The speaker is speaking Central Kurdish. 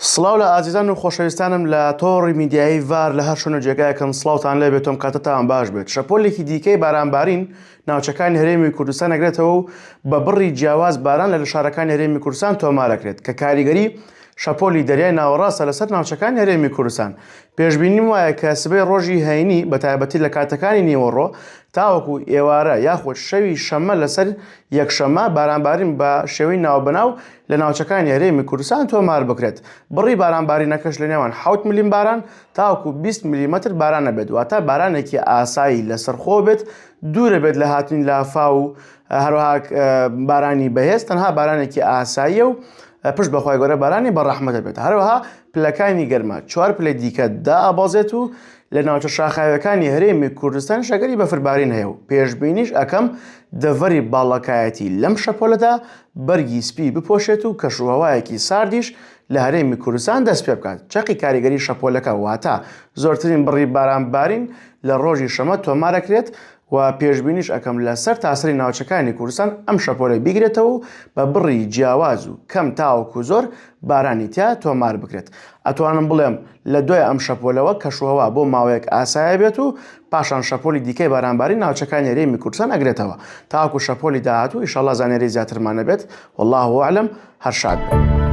سڵاو لە ئازیزان و خۆشەویستانم لە تۆڕی میدیایی ڤار لە هەر شوێنە جێگایەکەم سڵاوتان لێ بێتۆم کاتتان باش بێت. شەپۆلێکی دیکەی بارانبارین ناوچەکانی هەرێمی کوردستان ئەگرێتەوە و بە بڕی جیاواز باران لە شارەکانی هەرێمی کوردستان تۆمارەکرێت کە کاریگەری شەپۆلی دەریای ناوەڕاستە لەسەر ناوچەکانی هەرێمی کوردستان. پێشبینیم وایە کە سبەی ڕۆژی هەینی بەتایبەتی لە کاتەکانی نیوەڕۆ تاوەکو ئێوارە یاخود شەوی شەمە لەسەر یەکشەمە بارانبارین بە شێوەی ناوبەناو لە ناوچەکانی هەرێمی کوردستان تۆمار بکرێت. بڕی بارانبارینەکەش لە نێوان 7 میلیم باران تاوەکو 20 میلیمەتر باران نەبێت، واتە بارانێکی ئاسایی لەسەرخۆ بێت، دوورە بێت لە هاتنی لافا و هەروەها بارانی بەهێز، تەنها بارانێکی ئاساییە و پشت بەخوای گەورە بارانی بەڕەحمەتە بێت. هەروەها پلەکانی گەرمە 4 پلەی دیکە دائەبەزێت و لە ناوچە شاخاوەکانی هەرێمی کوردستان شەگەری بەفربارین هەیە و پێشبینیش ئەکەم دەڤەری باڵەکایەتی لەم شەپۆلەدا بەرگی سپی بپۆشێت و کەشوهەوایەکی ساردیش لە هەرێمی کوردستان دەست پێ بکات. چەقی کاریگەری شەپۆلەکە واتە زۆرترین بڕی بارانبارین لە ڕۆژی شەمە تۆمارەکرێت و پێشبینیش ئەکەم لەسەر تاسەری ناوچەکانی کوردستان ئەم شەپۆلە بیگرێتەوە و بە بڕی جیاواز و کەم تاوەکو زۆر بارانی تیا تۆمار بکرێت. ئەتوانم بڵێم لە دوای ئەم شەپۆلەوە کەشوهەوا بۆ ماوەیەک ئاسایە بێت و پاشان شەپۆلی دیکەی بارانباری ناوچەکانی هەرێمی کوردستان ئەگرێتەوە. تاوەکو شەپۆلی داهاتوو ئیشەڵڵا زانیاری زیاترمان نەبێت. والله ئەعلەم، هەر شاد بن.